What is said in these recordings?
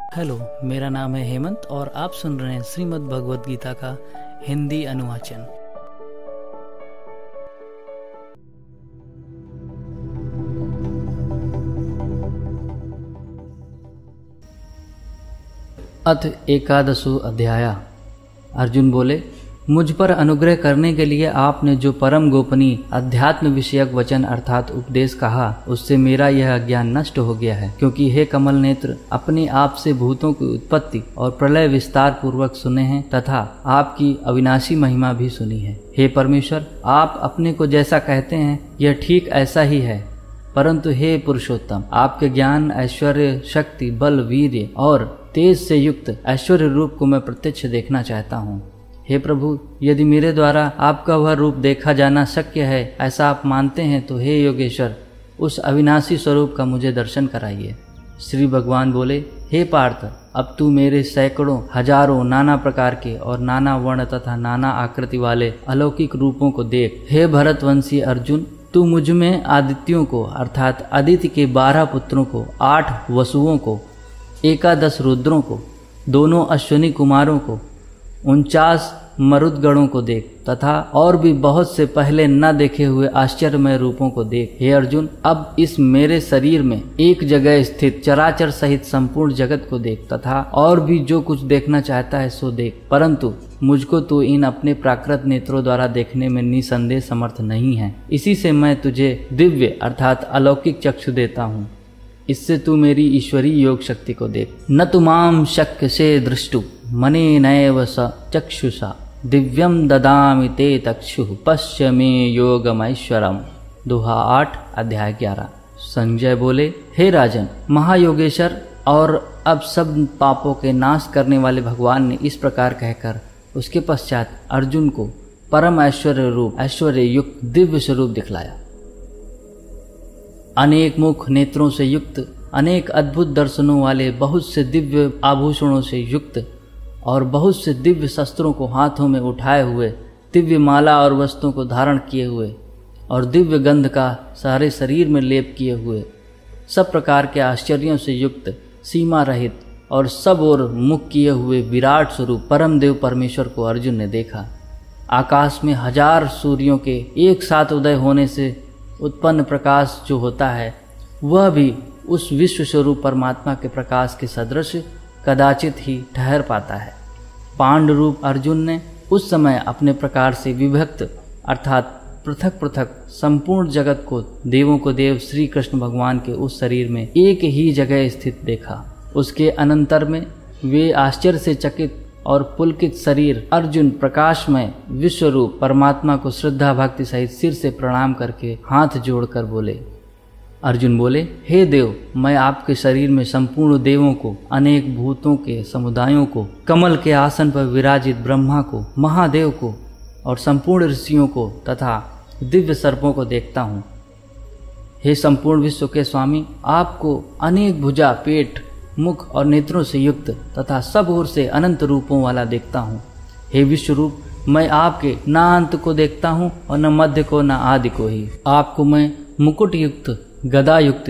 Hello, मेरा नाम है हेमंत और आप सुन रहे हैं श्रीमद् भगवद गीता का हिंदी अनुवाचन। अथ एकादशो अध्याय। अर्जुन बोले, मुझ पर अनुग्रह करने के लिए आपने जो परम गोपनीय अध्यात्म विषयक वचन अर्थात उपदेश कहा, उससे मेरा यह अज्ञान नष्ट हो गया है। क्योंकि हे कमल नेत्र, अपने आप से भूतों की उत्पत्ति और प्रलय विस्तार पूर्वक सुने हैं तथा आपकी अविनाशी महिमा भी सुनी है। हे परमेश्वर, आप अपने को जैसा कहते हैं यह ठीक ऐसा ही है, परंतु हे पुरुषोत्तम, आपके ज्ञान, ऐश्वर्य, शक्ति, बल, वीर्य और तेज से युक्त ऐश्वर्य रूप को मैं प्रत्यक्ष देखना चाहता हूँ। हे प्रभु, यदि मेरे द्वारा आपका वह रूप देखा जाना शक्य है, ऐसा आप मानते हैं, तो हे योगेश्वर, उस अविनाशी स्वरूप का मुझे दर्शन कराइए। श्री भगवान बोले, हे पार्थ, अब तू मेरे सैकड़ों हजारों नाना प्रकार के और नाना वर्ण तथा नाना आकृति वाले अलौकिक रूपों को देख। हे भरतवंशी अर्जुन, तू मुझ में आदित्यों को अर्थात आदित्य के 12 पुत्रों को, 8 वसुओं को, 11 रुद्रों को, दोनों अश्विनी कुमारों को, 49 मरुदगणों को देख तथा और भी बहुत से पहले न देखे हुए आश्चर्यमय रूपों को देख। हे अर्जुन, अब इस मेरे शरीर में एक जगह स्थित चराचर सहित संपूर्ण जगत को देख तथा और भी जो कुछ देखना चाहता है सो देख, परंतु मुझको तो इन अपने प्राकृत नेत्रों द्वारा देखने में निसंदेह समर्थ नहीं है। इसी से मैं तुझे दिव्य अर्थात अलौकिक चक्षु देता हूँ। इससे तू मेरी ईश्वरीय योग शक्ति को देख। न तुमाम शक्य से दृष्टु मने नैव स चक्षुषा दिव्यम ददामि ते तक्षुः पश्य मे योगमैश्वरम। दोहा 8 अध्याय 11। संजय बोले, हे राजन, महायोगेश्वर और अब सब पापों के नाश करने वाले भगवान ने इस प्रकार कहकर उसके पश्चात अर्जुन को परम ऐश्वर्य रूप ऐश्वर्य युक्त दिव्य स्वरूप दिखलाया। अनेक मुख नेत्रों से युक्त, अनेक अद्भुत दर्शनों वाले, बहुत से दिव्य आभूषणों से युक्त और बहुत से दिव्य शस्त्रों को हाथों में उठाए हुए, दिव्य माला और वस्त्रों को धारण किए हुए और दिव्य गंध का सारे शरीर में लेप किए हुए, सब प्रकार के आश्चर्यों से युक्त, सीमा रहित और सब ओर मुख किए हुए विराट स्वरूप परम देव परमेश्वर को अर्जुन ने देखा। आकाश में 1000 सूर्यों के एक साथ उदय होने से उत्पन्न प्रकाश जो होता है, वह भी उस विश्व स्वरूप परमात्मा के प्रकाश के सदृश कदाचित ही ठहर पाता है। पांड रूप अर्जुन ने उस समय अपने प्रकार से विभक्त अर्थात पृथक पृथक संपूर्ण जगत को, देवों को देव श्री कृष्ण भगवान के उस शरीर में एक ही जगह स्थित देखा। उसके अनंतर में वे आश्चर्य से चकित और पुलकित शरीर अर्जुन प्रकाशमय विश्वरूप परमात्मा को श्रद्धा भक्ति सहित सिर से प्रणाम करके हाथ जोड़कर बोले। अर्जुन बोले, हे देव, मैं आपके शरीर में संपूर्ण देवों को, अनेक भूतों के समुदायों को, कमल के आसन पर विराजित ब्रह्मा को, महादेव को और संपूर्ण ऋषियों को तथा दिव्य सर्पों को देखता हूँ। हे संपूर्ण विश्व के स्वामी, आपको अनेक भुजा, पेट, मुख और नेत्रों से युक्त तथा सब ओर से अनंत रूपों वाला देखता हूँ। हे विश्वरूप, मैं आपके न अंत को देखता हूँ और न मध्य को न आदि को ही। आपको मैं मुकुट युक्त, गदा युक्त,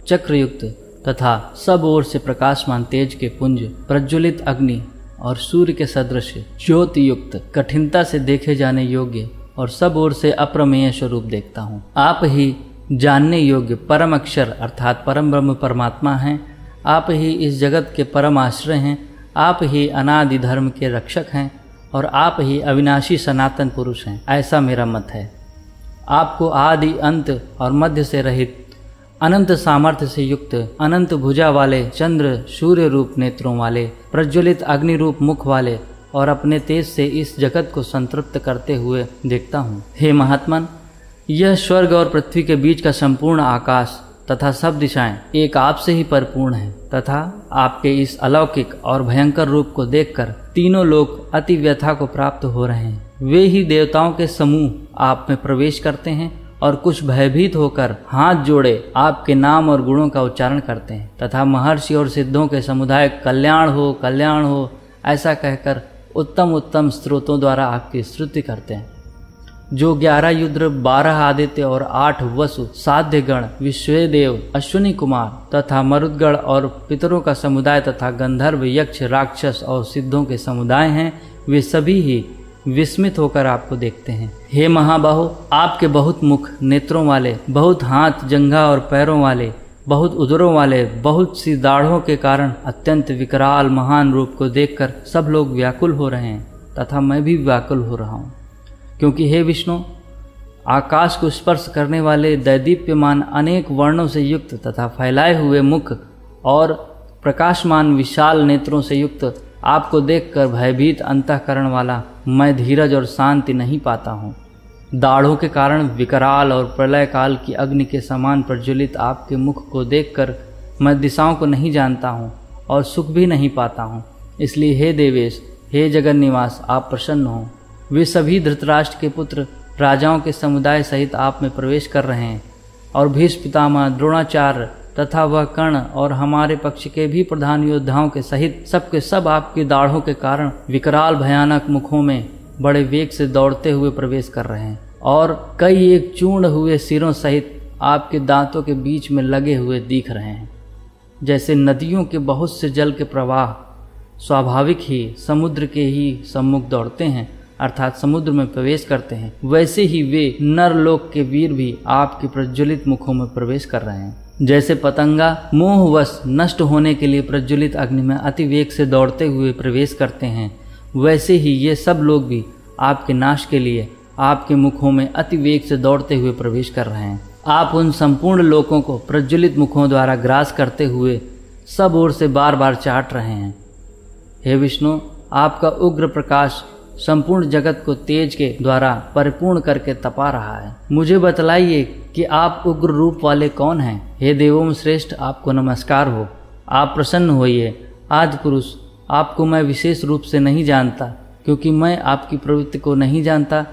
चक्र युक्त तथा सब ओर से प्रकाशमान तेज के पुंज, प्रज्वलित अग्नि और सूर्य के सदृश ज्योति युक्त, कठिनता से देखे जाने योग्य और सब ओर से अप्रमेय स्वरूप देखता हूँ। आप ही जानने योग्य परम अक्षर अर्थात परम ब्रह्म परमात्मा हैं। आप ही इस जगत के परम आश्रय हैं। आप ही अनादि धर्म के रक्षक हैं और आप ही अविनाशी सनातन पुरुष हैं, ऐसा मेरा मत है। आपको आदि, अंत और मध्य से रहित, अनंत सामर्थ्य से युक्त, अनंत भुजा वाले, चंद्र सूर्य रूप नेत्रों वाले, प्रज्वलित अग्नि रूप मुख वाले और अपने तेज से इस जगत को संतृप्त करते हुए देखता हूँ। हे महात्मन, यह स्वर्ग और पृथ्वी के बीच का संपूर्ण आकाश तथा सब दिशाएं एक आप से ही परिपूर्ण हैं तथा आपके इस अलौकिक और भयंकर रूप को देखकर तीनों लोग अति व्यथा को प्राप्त हो रहे हैं। वे ही देवताओं के समूह आप में प्रवेश करते हैं और कुछ भयभीत होकर हाथ जोड़े आपके नाम और गुणों का उच्चारण करते हैं तथा महर्षि और सिद्धों के समुदाय कल्याण हो, कल्याण हो ऐसा कहकर उत्तम उत्तम स्त्रोतों द्वारा आपकी स्तुति करते हैं। जो 11 रुद्र, 12 आदित्य और 8 वसु, साध्य गण, विश्वेदेव, अश्विनी कुमार तथा मरुदगण और पितरों का समुदाय तथा गंधर्व, यक्ष, राक्षस और सिद्धों के समुदाय हैं, वे सभी ही विस्मित होकर आपको देखते हैं। हे महाबाहो, आपके बहुत मुख, नेत्रों वाले, बहुत हाथ, जंघा और पैरों वाले, बहुत उदरों वाले, बहुत सी दाढ़ों के कारण अत्यंत विकराल महान रूप को देखकर सब लोग व्याकुल हो रहे हैं तथा मैं भी व्याकुल हो रहा हूँ। क्योंकि हे विष्णु, आकाश को स्पर्श करने वाले दैदीप्यमान अनेक वर्णों से युक्त तथा फैलाए हुए मुख और प्रकाशमान विशाल नेत्रों से युक्त आपको देखकर भयभीत अंतःकरण वाला मैं धीरज और शांति नहीं पाता हूँ। दाढ़ों के कारण विकराल और प्रलय काल की अग्नि के समान प्रज्वलित आपके मुख को देखकर मैं दिशाओं को नहीं जानता हूँ और सुख भी नहीं पाता हूँ। इसलिए हे देवेश, हे जगन निवास, आप प्रसन्न हो। वे सभी धृतराष्ट्र के पुत्र राजाओं के समुदाय सहित आप में प्रवेश कर रहे हैं और भीष्म पितामह, द्रोणाचार्य तथा वह कर्ण और हमारे पक्ष के भी प्रधान योद्धाओं के सहित सबके सब आपकी दाढ़ों के कारण विकराल भयानक मुखों में बड़े वेग से दौड़ते हुए प्रवेश कर रहे हैं और कई एक चूर्ण हुए सिरों सहित आपके दांतों के बीच में लगे हुए दिख रहे हैं। जैसे नदियों के बहुत से जल के प्रवाह स्वाभाविक ही समुद्र के ही सम्मुख दौड़ते हैं, अर्थात समुद्र में प्रवेश करते हैं, वैसे ही वे नरलोक के वीर भी आपके प्रज्वलित मुखों में प्रवेश कर रहे हैं। जैसे पतंगा मोहवश नष्ट होने के लिए प्रज्वलित अग्नि में अति वेग से दौड़ते हुए प्रवेश करते हैं, वैसे ही ये सब लोग भी आपके नाश के लिए आपके मुखों में अति वेग से दौड़ते हुए प्रवेश कर रहे हैं। आप उन संपूर्ण लोकों को प्रज्वलित मुखों द्वारा ग्रास करते हुए सब ओर से बार बार चाट रहे हैं। हे विष्णु, आपका उग्र प्रकाश संपूर्ण जगत को तेज के द्वारा परिपूर्ण करके तपा रहा है। मुझे बतलाइए कि आप उग्र रूप वाले कौन हैं? हे देवों में श्रेष्ठ, आपको नमस्कार हो। आप प्रसन्न होइए। आदि पुरुष, आपको मैं विशेष रूप से नहीं जानता, क्योंकि मैं आपकी प्रवृत्ति को नहीं जानता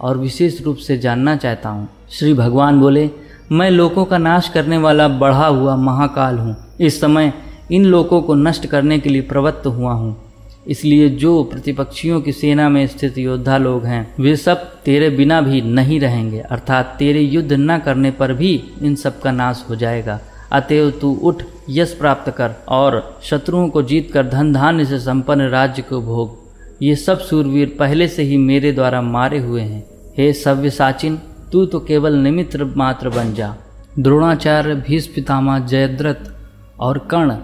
और विशेष रूप से जानना चाहता हूँ। श्री भगवान बोले, मैं लोकों का नाश करने वाला बढ़ा हुआ महाकाल हूँ। इस समय इन लोकों को नष्ट करने के लिए प्रवृत्त हुआ हूँ। इसलिए जो प्रतिपक्षियों की सेना में स्थित योद्धा लोग हैं, वे सब तेरे बिना भी नहीं रहेंगे, अर्थात तेरे युद्ध न करने पर भी इन सब का नाश हो जाएगा। अतएव तू उठ, यश प्राप्त कर और शत्रुओं को जीतकर धन धान्य से संपन्न राज्य को भोग। ये सब सूरवीर पहले से ही मेरे द्वारा मारे हुए हैं। हे सव्यसाचिन, तू तो केवल निमित्त मात्र बन जा। द्रोणाचार्य, भीष्म पितामह, जयद्रथ और कर्ण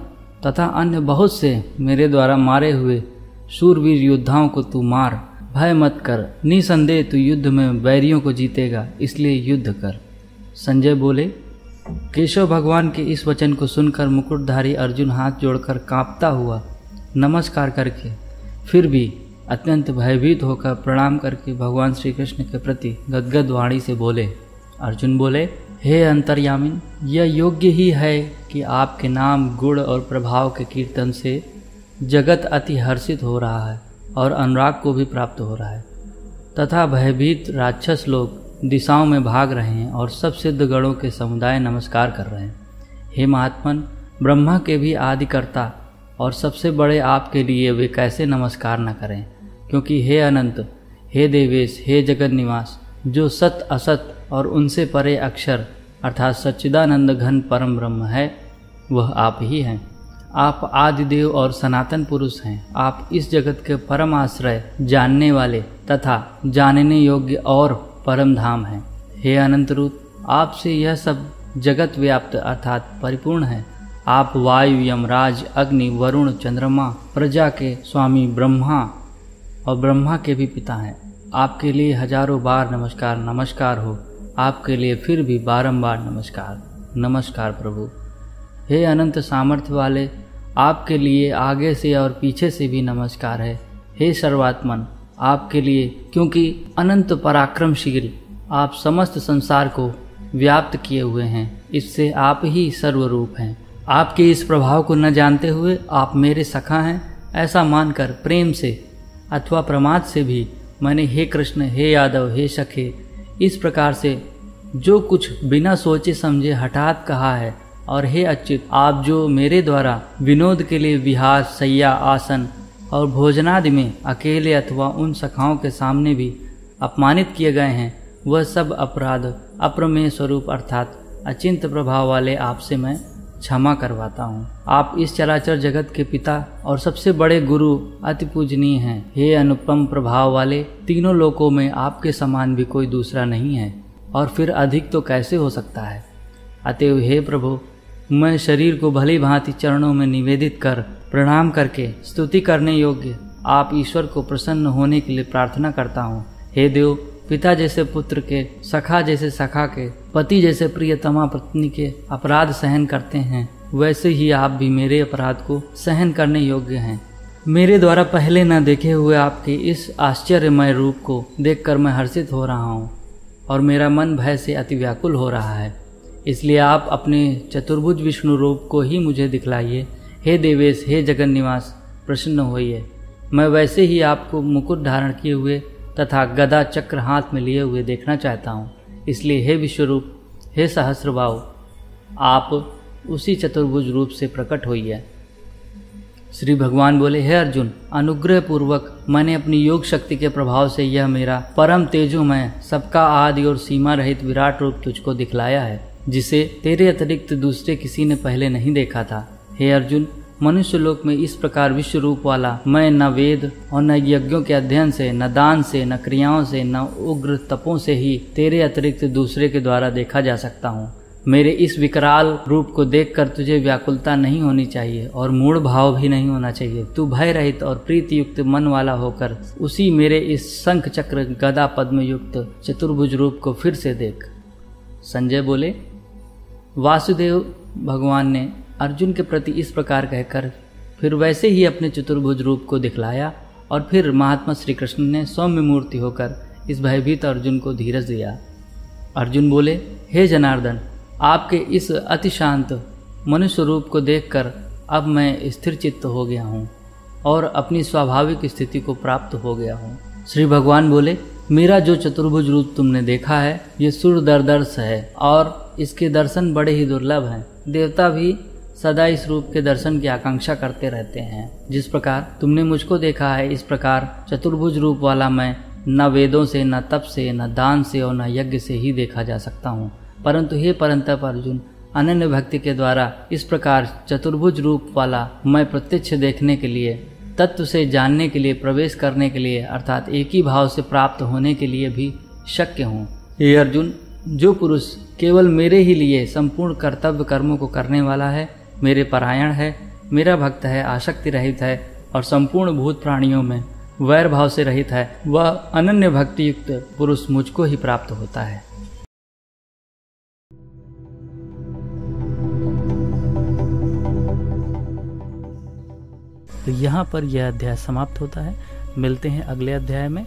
तथा अन्य बहुत से मेरे द्वारा मारे हुए शूरवीर योद्धाओं को तू मार। भय मत कर, निसंदेह तू युद्ध में बैरियों को जीतेगा, इसलिए युद्ध कर। संजय बोले, केशव भगवान के इस वचन को सुनकर मुकुटधारी अर्जुन हाथ जोड़कर कांपता हुआ नमस्कार करके फिर भी अत्यंत भयभीत होकर प्रणाम करके भगवान श्री कृष्ण के प्रति गदगद वाणी से बोले। अर्जुन बोले, हे अंतर्यामिन, यह योग्य ही है कि आपके नाम, गुण और प्रभाव के कीर्तन से जगत अति हर्षित हो रहा है और अनुराग को भी प्राप्त हो रहा है तथा भयभीत राक्षस लोग दिशाओं में भाग रहे हैं और सब सिद्ध गणों के समुदाय नमस्कार कर रहे हैं। हे महात्मन, ब्रह्मा के भी आदिकर्ता और सबसे बड़े आपके लिए वे कैसे नमस्कार न करें? क्योंकि हे अनंत, हे देवेश, हे जगत निवास, जो सत असत और उनसे परे अक्षर अर्थात सच्चिदानंद घन परम ब्रह्म है, वह आप ही हैं। आप आदिदेव और सनातन पुरुष हैं। आप इस जगत के परम आश्रय, जानने वाले तथा जानने योग्य और परम धाम हैं। हे अनंत रूप, आपसे यह सब जगत व्याप्त अर्थात परिपूर्ण है। आप वायु, यमराज, अग्नि, वरुण, चंद्रमा, प्रजा के स्वामी ब्रह्मा और ब्रह्मा के भी पिता हैं। आपके लिए हजारों बार नमस्कार नमस्कार हो। आपके लिए फिर भी बारंबार नमस्कार नमस्कार प्रभु। हे अनंत सामर्थ्य वाले, आपके लिए आगे से और पीछे से भी नमस्कार है। हे सर्वात्मन, आपके लिए, क्योंकि अनंत पराक्रमशील आप समस्त संसार को व्याप्त किए हुए हैं, इससे आप ही सर्वरूप हैं। आपके इस प्रभाव को न जानते हुए आप मेरे सखा हैं, ऐसा मानकर प्रेम से अथवा प्रमाद से भी मैंने हे कृष्ण, हे यादव, हे सखे इस प्रकार से जो कुछ बिना सोचे समझे हठात कहा है। और हे अच्युत, आप जो मेरे द्वारा विनोद के लिए विहार, शैया, आसन और भोजनादि में अकेले अथवा उन सखाओं के सामने भी अपमानित किए गए हैं, वह सब अपराध अप्रमेय स्वरूप अर्थात अचिंत प्रभाव वाले आपसे मैं क्षमा करवाता हूँ। आप इस चराचर जगत के पिता और सबसे बड़े गुरु अति पूजनीय हैं। हे अनुपम प्रभाव वाले, तीनों लोकों में आपके समान भी कोई दूसरा नहीं है और फिर अधिक तो कैसे हो सकता है। अतएव हे प्रभु, मैं शरीर को भली भांति चरणों में निवेदित कर प्रणाम करके स्तुति करने योग्य आप ईश्वर को प्रसन्न होने के लिए प्रार्थना करता हूँ। हे देव, पिता जैसे पुत्र के, सखा जैसे सखा के, पति जैसे प्रियतमा पत्नी के अपराध सहन करते हैं, वैसे ही आप भी मेरे अपराध को सहन करने योग्य हैं। मेरे द्वारा पहले न देखे हुए आपके इस आश्चर्यमय रूप को देखकर मैं हर्षित हो रहा हूँ और मेरा मन भय से अति व्याकुल हो रहा है। इसलिए आप अपने चतुर्भुज विष्णु रूप को ही मुझे दिखलाइए। हे देवेश, हे जगन निवास, प्रसन्न होइए। मैं वैसे ही आपको मुकुट धारण किए हुए तथा गदा चक्र हाथ में लिए हुए देखना चाहता हूँ। इसलिए हे विश्वरूप, हे सहस्रबाहु, आप उसी चतुर्भुज रूप से प्रकट होइए। श्री भगवान बोले, हे अर्जुन, अनुग्रह पूर्वक मैंने अपनी योग शक्ति के प्रभाव से यह मेरा परम तेजोमय, सबका आदि और सीमा रहित विराट रूप तुझको दिखलाया है, जिसे तेरे अतिरिक्त दूसरे किसी ने पहले नहीं देखा था। हे अर्जुन, मनुष्य लोक में इस प्रकार विश्व रूप वाला मैं न वेद और न यज्ञों के अध्ययन से, न दान से, न क्रियाओं से, न उग्र तपों से ही तेरे अतिरिक्त दूसरे के द्वारा देखा जा सकता हूँ। मेरे इस विकराल रूप को देखकर तुझे व्याकुलता नहीं होनी चाहिए और मूढ़ भाव भी नहीं होना चाहिए। तू भय रहित और प्रीति युक्त मन वाला होकर उसी मेरे इस शंख चक्र गदा पद्म युक्त चतुर्भुज रूप को फिर से देख। संजय बोले, वासुदेव भगवान ने अर्जुन के प्रति इस प्रकार कहकर फिर वैसे ही अपने चतुर्भुज रूप को दिखलाया और फिर महात्मा श्री कृष्ण ने सौम्य मूर्ति होकर इस भयभीत अर्जुन को धीरज दिया। अर्जुन बोले, हे जनार्दन, आपके इस अति शांत मनुष्य रूप को देखकर अब मैं स्थिर चित्त हो गया हूँ और अपनी स्वाभाविक स्थिति को प्राप्त हो गया हूँ। श्री भगवान बोले, मेरा जो चतुर्भुज रूप तुमने देखा है ये सुरदर्दर्श है और इसके दर्शन बड़े ही दुर्लभ हैं। देवता भी सदा इस रूप के दर्शन की आकांक्षा करते रहते हैं। जिस प्रकार तुमने मुझको देखा है, इस प्रकार चतुर्भुज रूप वाला मैं न वेदों से, न तप से, न दान से और न यज्ञ से ही देखा जा सकता हूँ। परंतु हे परंतप अर्जुन, अनन्य भक्ति के द्वारा इस प्रकार चतुर्भुज रूप वाला मैं प्रत्यक्ष देखने के लिए, तत्व से जानने के लिए, प्रवेश करने के लिए अर्थात एक ही भाव से प्राप्त होने के लिए भी शक्य हूँ। हे अर्जुन, जो पुरुष केवल मेरे ही लिए संपूर्ण कर्तव्य कर्मों को करने वाला है, मेरे परायण है, मेरा भक्त है, आसक्ति रहित है और संपूर्ण भूत प्राणियों में वैर भाव से रहित है, वह अनन्य भक्ति युक्त पुरुष मुझको ही प्राप्त होता है। तो यहाँ पर यह अध्याय समाप्त होता है। मिलते हैं अगले अध्याय में।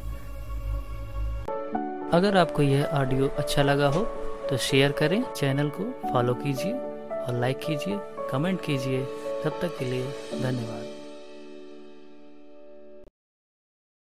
अगर आपको यह ऑडियो अच्छा लगा हो तो शेयर करें, चैनल को फॉलो कीजिए और लाइक कीजिए, कमेंट कीजिए। तब तक के लिए धन्यवाद।